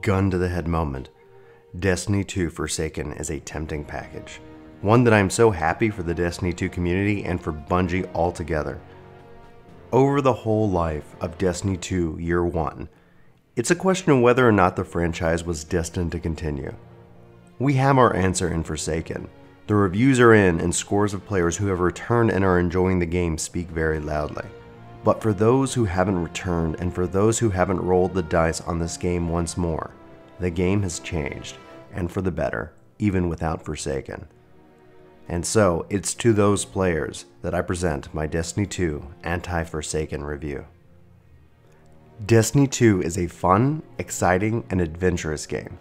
Gun to the head moment. Destiny 2 Forsaken is a tempting package. One that I'm so happy for the Destiny 2 community and for Bungie altogether. Over the whole life of Destiny 2 Year 1, it's a question of whether or not the franchise was destined to continue. We have our answer in Forsaken. The reviews are in, and scores of players who have returned and are enjoying the game speak very loudly. But for those who haven't returned, and for those who haven't rolled the dice on this game once more, the game has changed, and for the better, even without Forsaken. And so, it's to those players that I present my Destiny 2 Anti-Forsaken review. Destiny 2 is a fun, exciting, and adventurous game.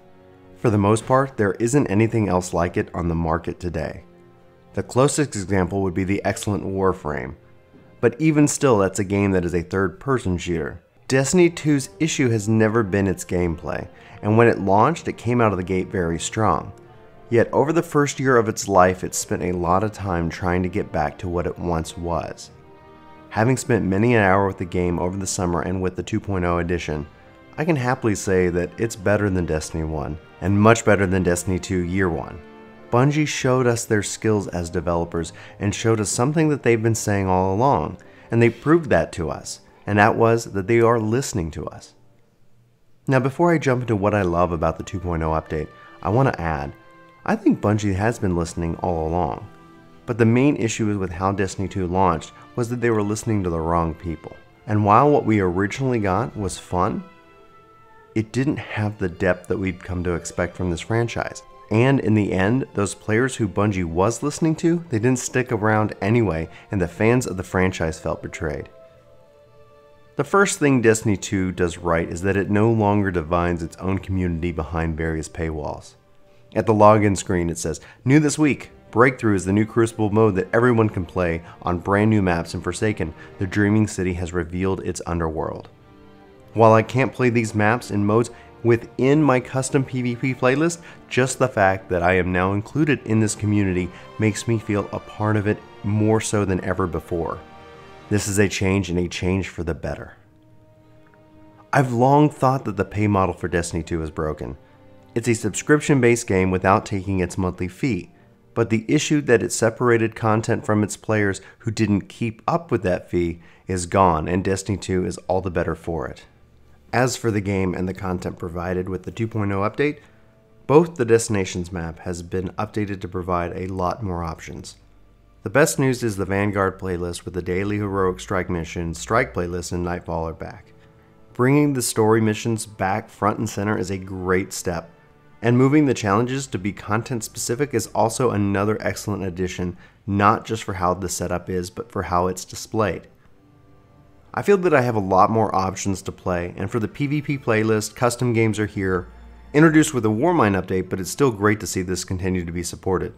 For the most part, there isn't anything else like it on the market today. The closest example would be the excellent Warframe, but even still, that's a game that is a third-person shooter. Destiny 2's issue has never been its gameplay, and when it launched, it came out of the gate very strong. Yet over the first year of its life, it spent a lot of time trying to get back to what it once was. Having spent many an hour with the game over the summer and with the 2.0 edition, I can happily say that it's better than Destiny 1, and much better than Destiny 2 Year 1. Bungie showed us their skills as developers and showed us something that they've been saying all along, and they proved that to us, and that was that they are listening to us. Now before I jump into what I love about the 2.0 update, I want to add, I think Bungie has been listening all along, but the main issue with how Destiny 2 launched was that they were listening to the wrong people. And while what we originally got was fun, it didn't have the depth that we'd come to expect from this franchise. And in the end, those players who Bungie was listening to, they didn't stick around anyway, and the fans of the franchise felt betrayed. The first thing Destiny 2 does right is that it no longer divides its own community behind various paywalls. At the login screen it says, "New this week, Breakthrough is the new Crucible mode that everyone can play on brand new maps in Forsaken. The Dreaming City has revealed its underworld." While I can't play these maps in modes within my custom PvP playlist, just the fact that I am now included in this community makes me feel a part of it more so than ever before. This is a change, and a change for the better. I've long thought that the pay model for Destiny 2 is broken. It's a subscription-based game without taking its monthly fee, but the issue that it separated content from its players who didn't keep up with that fee is gone, and Destiny 2 is all the better for it. As for the game and the content provided with the 2.0 update, both the Destinations map has been updated to provide a lot more options. The best news is the Vanguard playlist with the daily heroic strike missions, strike playlist, and Nightfall are back. Bringing the story missions back front and center is a great step, and moving the challenges to be content specific is also another excellent addition, not just for how the setup is, but for how it's displayed. I feel that I have a lot more options to play, and for the PvP playlist, custom games are here, introduced with a Warmind update, but it's still great to see this continue to be supported.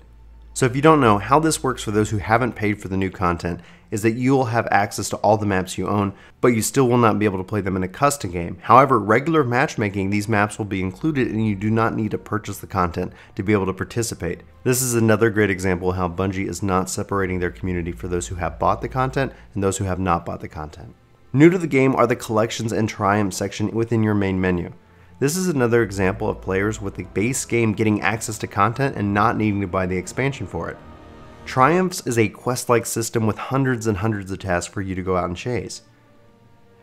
So if you don't know, how this works for those who haven't paid for the new content is that you will have access to all the maps you own, but you still will not be able to play them in a custom game. However, regular matchmaking, these maps will be included, and you do not need to purchase the content to be able to participate. This is another great example of how Bungie is not separating their community for those who have bought the content and those who have not bought the content. New to the game are the Collections and Triumphs section within your main menu. This is another example of players with the base game getting access to content and not needing to buy the expansion for it. Triumphs is a quest-like system with hundreds and hundreds of tasks for you to go out and chase.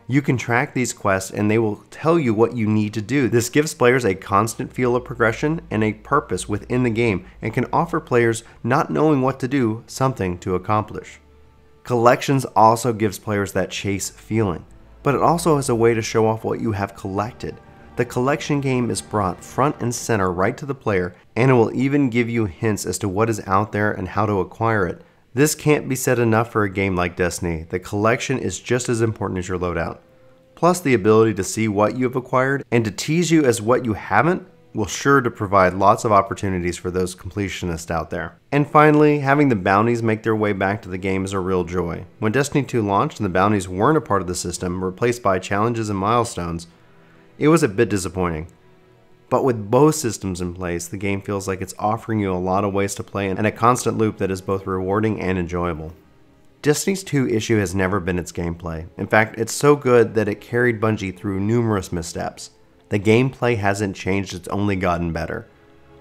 You can track these quests and they will tell you what you need to do. This gives players a constant feel of progression and a purpose within the game, and can offer players not knowing what to do something to accomplish. Collections also gives players that chase feeling, but it also has a way to show off what you have collected. The collection game is brought front and center right to the player, and it will even give you hints as to what is out there and how to acquire it. This can't be said enough for a game like Destiny. The collection is just as important as your loadout. Plus, the ability to see what you have acquired and to tease you as what you haven't will sure to provide lots of opportunities for those completionists out there. And finally, having the bounties make their way back to the game is a real joy. When Destiny 2 launched and the bounties weren't a part of the system, replaced by challenges and milestones, it was a bit disappointing. But with both systems in place, the game feels like it's offering you a lot of ways to play and a constant loop that is both rewarding and enjoyable. Destiny's 2 issue has never been its gameplay. In fact, it's so good that it carried Bungie through numerous missteps. The gameplay hasn't changed, it's only gotten better.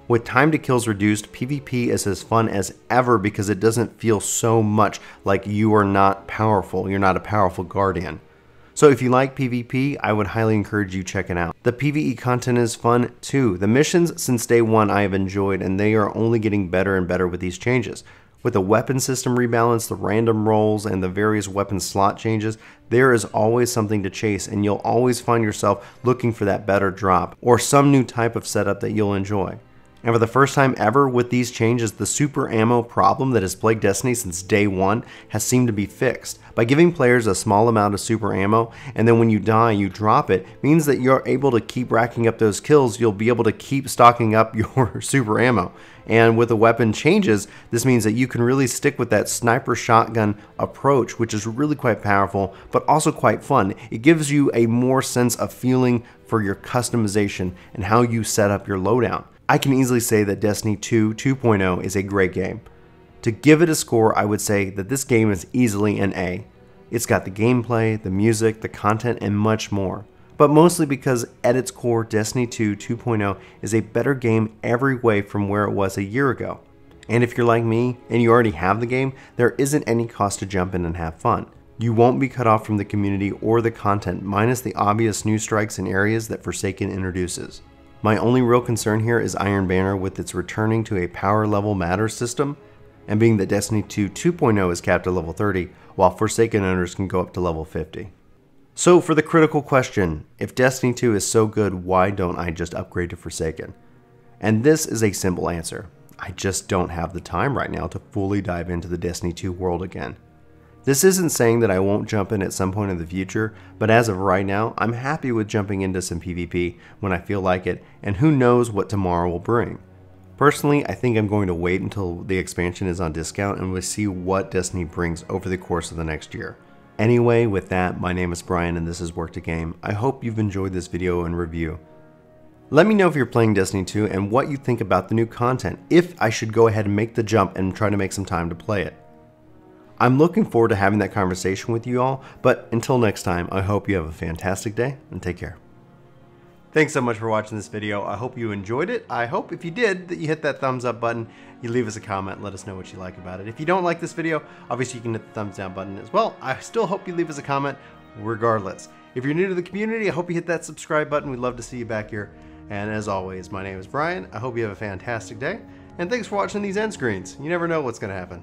With time to kills reduced, PvP is as fun as ever because it doesn't feel so much like you are not powerful, you're not a powerful guardian. So if you like PvP, I would highly encourage you check it out. The PvE content is fun too. The missions since day one I have enjoyed, and they are only getting better and better with these changes. With the weapon system rebalance, the random rolls, and the various weapon slot changes, there is always something to chase, and you'll always find yourself looking for that better drop or some new type of setup that you'll enjoy. And for the first time ever with these changes, the super ammo problem that has plagued Destiny since day one has seemed to be fixed. By giving players a small amount of super ammo, and then when you die you drop it, means that you're able to keep racking up those kills. You'll be able to keep stocking up your super ammo. And with the weapon changes, this means that you can really stick with that sniper shotgun approach, which is really quite powerful, but also quite fun. It gives you a more sense of feeling for your customization and how you set up your loadout. I can easily say that Destiny 2 2.0 is a great game. To give it a score, I would say that this game is easily an A. It's got the gameplay, the music, the content, and much more. But mostly because at its core, Destiny 2 2.0 is a better game every way from where it was a year ago. And if you're like me and you already have the game, there isn't any cost to jump in and have fun. You won't be cut off from the community or the content, minus the obvious new strikes and areas that Forsaken introduces. My only real concern here is Iron Banner with its returning to a power level matter system, and being that Destiny 2 2.0 is capped at level 30, while Forsaken owners can go up to level 50. So for the critical question, if Destiny 2 is so good, why don't I just upgrade to Forsaken? And this is a simple answer. I just don't have the time right now to fully dive into the Destiny 2 world again. This isn't saying that I won't jump in at some point in the future, but as of right now, I'm happy with jumping into some PvP when I feel like it, and who knows what tomorrow will bring. Personally, I think I'm going to wait until the expansion is on discount and we'll see what Destiny brings over the course of the next year. Anyway, with that, my name is Brian and this is Work To Game. I hope you've enjoyed this video and review. Let me know if you're playing Destiny 2 and what you think about the new content, if I should go ahead and make the jump and try to make some time to play it. I'm looking forward to having that conversation with you all, but until next time, I hope you have a fantastic day and take care. Thanks so much for watching this video. I hope you enjoyed it. I hope if you did that you hit that thumbs up button, you leave us a comment, let us know what you like about it. If you don't like this video, obviously you can hit the thumbs down button as well. I still hope you leave us a comment regardless. If you're new to the community, I hope you hit that subscribe button. We'd love to see you back here. And as always, my name is Brian. I hope you have a fantastic day. And thanks for watching these end screens. You never know what's going to happen.